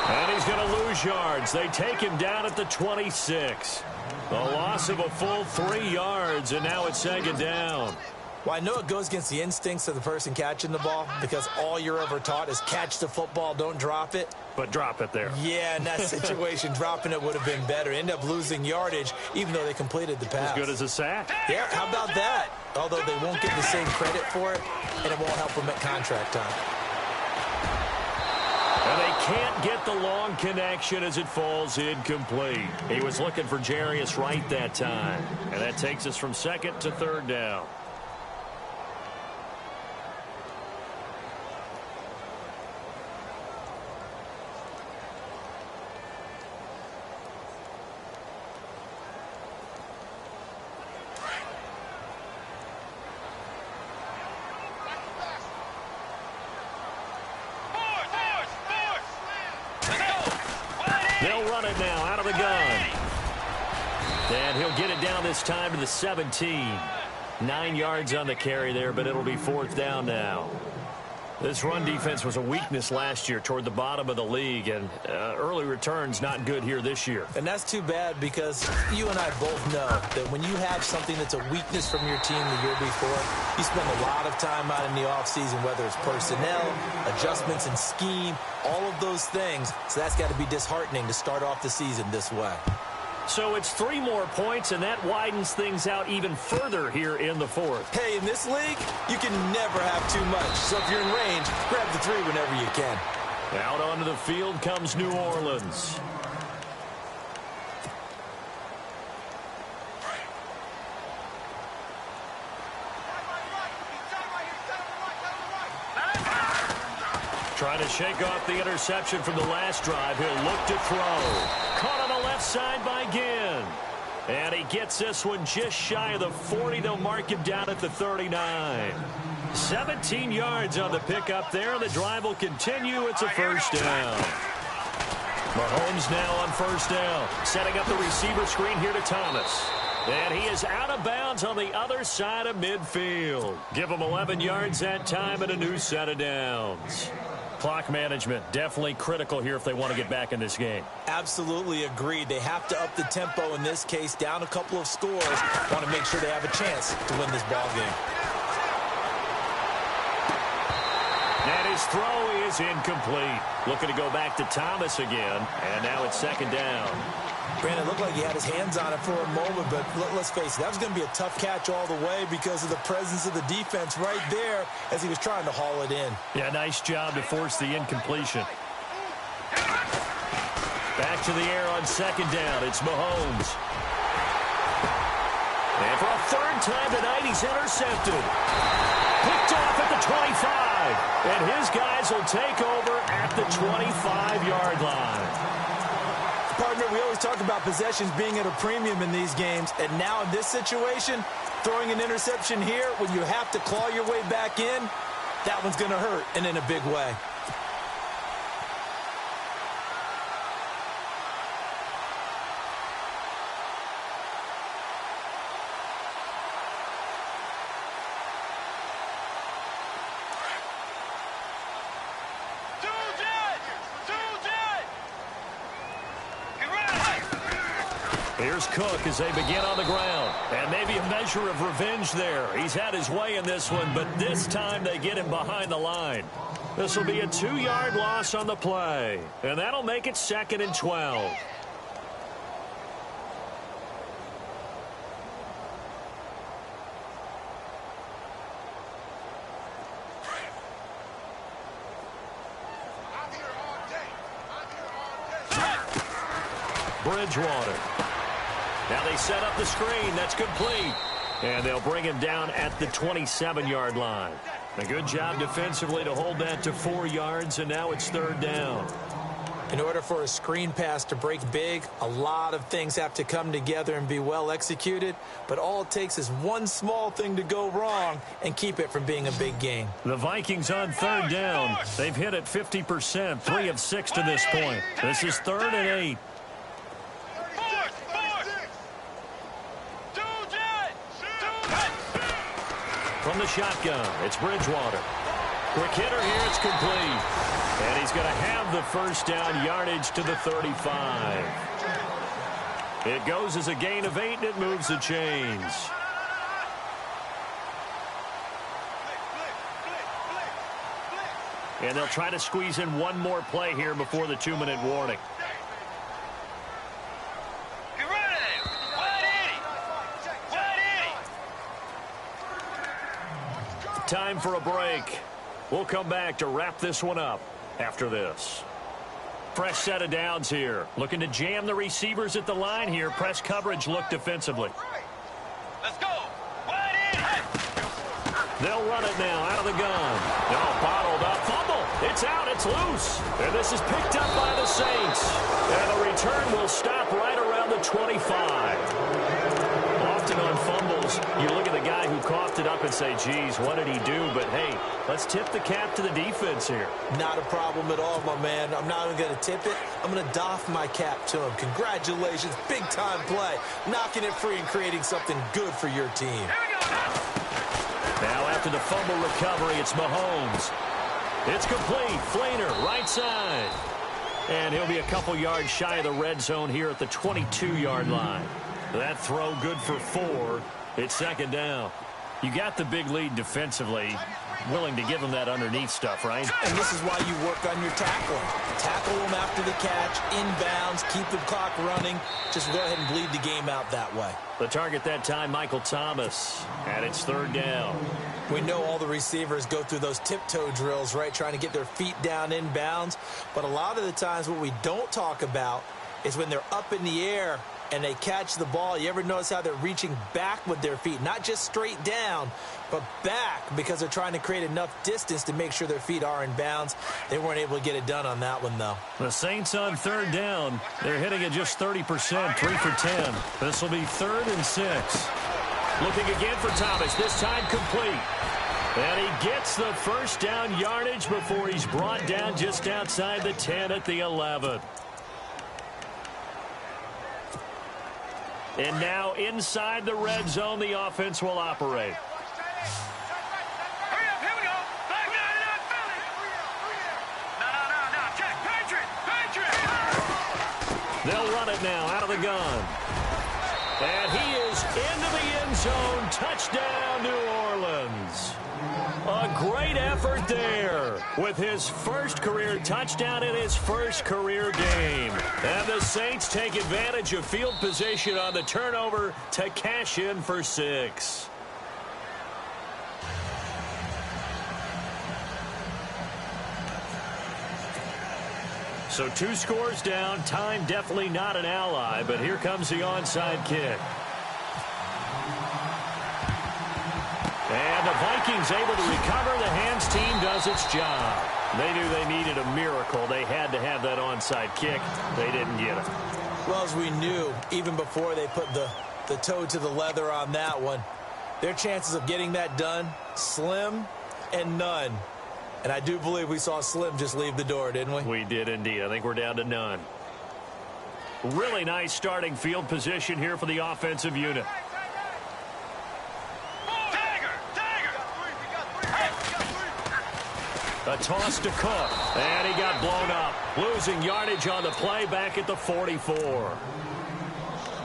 And he's going to lose yards. They take him down at the 26. A loss of a full 3 yards, and now it's 2nd down. Well, I know it goes against the instincts of the person catching the ball because all you're ever taught is catch the football, don't drop it. But drop it there. Yeah, in that situation, dropping it would have been better. End up losing yardage, even though they completed the pass. As good as a sack. Yeah, how about that? Although they won't get the same credit for it, and it won't help them at contract time. And they can't get the long connection as it falls incomplete. He was looking for Jarius Wright that time. And that takes us from 2nd to 3rd down. They'll run it now out of the gun. And he'll get it down this time to the 17. 9 yards on the carry there, but it'll be 4th down now. This run defense was a weakness last year toward the bottom of the league, and early returns not good here this year. And that's too bad because you and I both know that when you have something that's a weakness from your team the year before, you spend a lot of time out in the offseason, whether it's personnel, adjustments in scheme, all of those things. So that's got to be disheartening to start off the season this way. So it's 3 more points, and that widens things out even further here in the 4th. Hey, in this league, you can never have too much. So if you're in range, grab the 3 whenever you can. Out onto the field comes New Orleans. Trying to shake off the interception from the last drive. He'll look to throw. Caught on the left side by Ginn. And he gets this one just shy of the 40. They'll mark him down at the 39. 17 yards on the pickup there. The drive will continue. It's a 1st down. Mahomes now on 1st down. Setting up the receiver screen here to Thomas. And he is out of bounds on the other side of midfield. Give him 11 yards that time and a new set of downs. Clock management definitely critical here if they want to get back in this game. Absolutely agreed. They have to up the tempo in this case, down a couple of scores. Want to make sure they have a chance to win this ball game. And his throw is incomplete. Looking to go back to Thomas again. And now it's second down. Brandon, it looked like he had his hands on it for a moment, but let's face it, that was going to be a tough catch all the way because of the presence of the defense right there as he was trying to haul it in. Yeah, nice job to force the incompletion. Back to the air on second down. It's Mahomes. And for a third time tonight, he's intercepted. Picked off at the 25. And his guys will take over at the 25-yard line. Partner, we always talk about possessions being at a premium in these games, and now in this situation, throwing an interception here when you have to claw your way back in, that one's going to hurt, and in a big way. Here's Cook as they begin on the ground. And maybe a measure of revenge there. He's had his way in this one, but this time they get him behind the line. This will be a 2-yard loss on the play. And that'll make it 2nd and 12. Bridgewater. Now they set up the screen. That's complete. And they'll bring him down at the 27-yard line. A good job defensively to hold that to 4 yards, and now it's 3rd down. In order for a screen pass to break big, a lot of things have to come together and be well executed, but all it takes is one small thing to go wrong and keep it from being a big gain. The Vikings on 3rd down. They've hit it 50%, 3 of 6 to this point. This is 3rd and 8. From the shotgun, it's Bridgewater. Quick hitter here, it's complete. And he's going to have the first down, yardage to the 35. It goes as a gain of 8, and it moves the chains. And they'll try to squeeze in one more play here before the 2-minute warning. Time for a break. We'll come back to wrap this one up after this. Fresh set of downs here. Looking to jam the receivers at the line here. Press coverage look defensively. Let's go. Wide in. They'll run it now out of the gun. No, bottled up. Fumble. It's out. It's loose. And this is picked up by the Saints. And the return will stop right around the 25. Often on fumbles, you look at the guy who coughed it up and say, geez, what did he do? But, hey, let's tip the cap to the defense here. Not a problem at all, my man. I'm not even going to tip it. I'm going to doff my cap to him. Congratulations. Big-time play. Knocking it free and creating something good for your team. Now after the fumble recovery, it's Mahomes. It's complete. Flainer, right side. And he'll be a couple yards shy of the red zone here at the 22-yard line. That throw good for 4. It's 2nd down. You got the big lead defensively. Willing to give them that underneath stuff, right? And this is why you work on your tackling. Tackle them after the catch, inbounds, keep the clock running. Just go ahead and bleed the game out that way. The target that time, Michael Thomas. And it's 3rd down. We know all the receivers go through those tiptoe drills, right, trying to get their feet down inbounds. But a lot of the times what we don't talk about is when they're up in the air and they catch the ball. You ever notice how they're reaching back with their feet? Not just straight down, but back, because they're trying to create enough distance to make sure their feet are in bounds. They weren't able to get it done on that one, though. The Saints on 3rd down. They're hitting at just 30%, 3 for 10. This will be 3rd and 6. Looking again for Thomas, this time complete. And he gets the first down yardage before he's brought down just outside the 10 at the 11. And now inside the red zone, the offense will operate. Hurry up, here we go. Back down in that belly. No. Check, Patriot. They'll run it now out of the gun. And he is into the end zone. Touchdown, New Orleans. A great effort there with his first career touchdown in his first career game. And the Saints take advantage of field position on the turnover to cash in for 6. So 2 scores down. Time definitely not an ally, but here comes the onside kick. And the Vikings able to recover. The hands team does its job. They knew they needed a miracle. They had to have that onside kick. They didn't get it. Well, as we knew, even before they put the toe to the leather on that one, their chances of getting that done, slim and none. And I do believe we saw Slim just leave the door, didn't we? We did indeed. I think we're down to none. Really nice starting field position here for the offensive unit. A toss to Cook, and he got blown up. Losing yardage on the play back at the 44.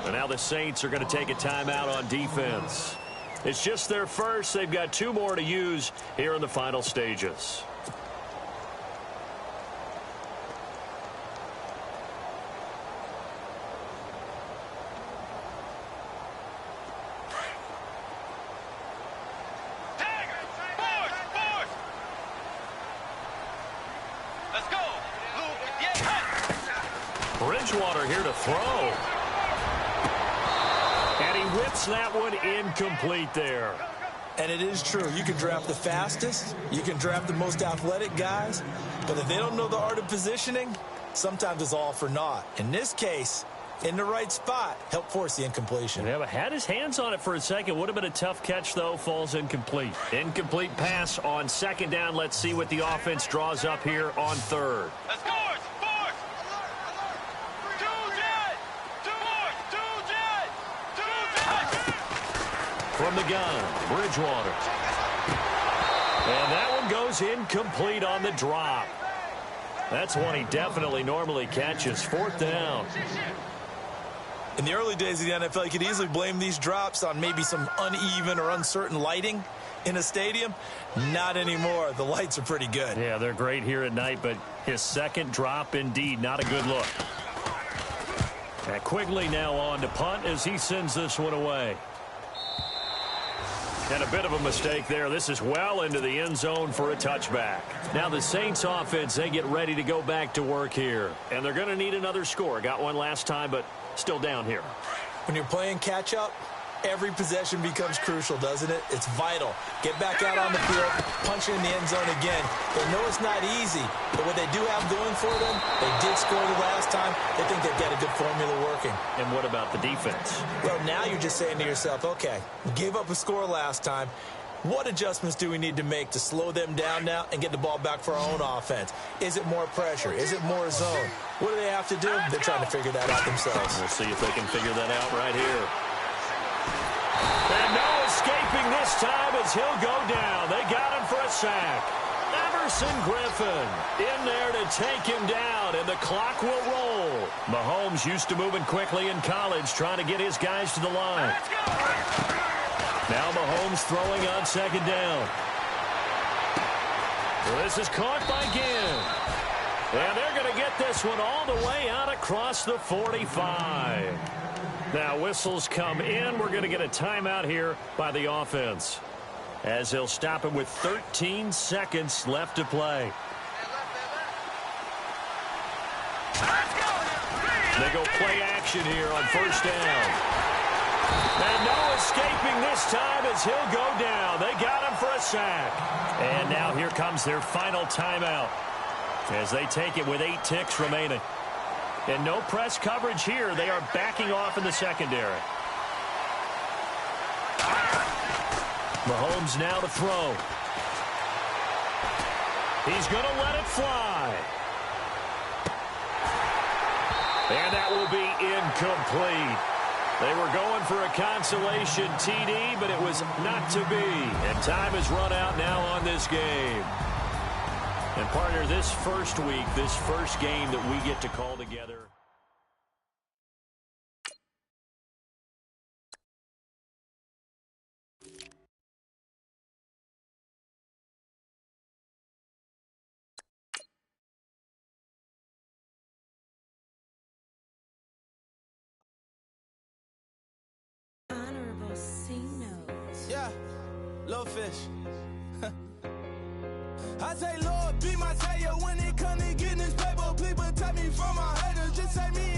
And now the Saints are going to take a timeout on defense. It's just their first. They've got 2 more to use here in the final stages. Let's go. Bridgewater here to throw. And he whips that one incomplete there. And it is true. You can draft the fastest. You can draft the most athletic guys. But if they don't know the art of positioning, sometimes it's all for naught. In this case, in the right spot, help force the incompletion. Yeah, but had his hands on it for a second. Would have been a tough catch, though. Falls incomplete. Incomplete pass on 2nd down. Let's see what the offense draws up here on 3rd. Let's go. From the gun, Bridgewater. And that one goes incomplete on the drop. That's one he definitely normally catches. 4th down. In the early days of the NFL, you could easily blame these drops on maybe some uneven or uncertain lighting in a stadium. Not anymore. The lights are pretty good. Yeah, they're great here at night, but his 2nd drop, indeed, not a good look. And Quigley now on to punt as he sends this one away. And a bit of a mistake there. This is well into the end zone for a touchback. Now the Saints offense, they get ready to go back to work here. And they're going to need another score. Got one last time, but still down here. When you're playing catch-up, every possession becomes crucial, doesn't it? It's vital. Get back out on the field, punch in the end zone again. They know it's not easy, but what they do have going for them, they did score the last time. They think they've got a good formula working. And what about the defense? Well, now you're just saying to yourself, okay, we gave up a score last time. What adjustments do we need to make to slow them down now and get the ball back for our own offense? Is it more pressure? Is it more zone? What do they have to do? They're trying to figure that out themselves. We'll see if they can figure that out right here. And no escaping this time as he'll go down. They got him for a sack. Everson Griffin in there to take him down, and the clock will roll. Mahomes used to moving quickly in college, trying to get his guys to the line. Now Mahomes throwing on 2nd down. This is caught by Ginn. And they're going to get this one all the way out across the 45. Now whistles come in. We're going to get a timeout here by the offense, as they'll stop him with 13 seconds left to play. They go play action here on 1st down. And no escaping this time as he'll go down. They got him for a sack. And now here comes their final timeout as they take it with 8 ticks remaining. And no press coverage here. They are backing off in the secondary. Mahomes now to throw. He's going to let it fly. And that will be incomplete. They were going for a consolation TD, but it was not to be. And time has run out now on this game. And partner, this first week, this first game that we get to call together. Little fish. I say, Lord, be my savior when it comes to getting this paper. Please protect me from my haters. Just take me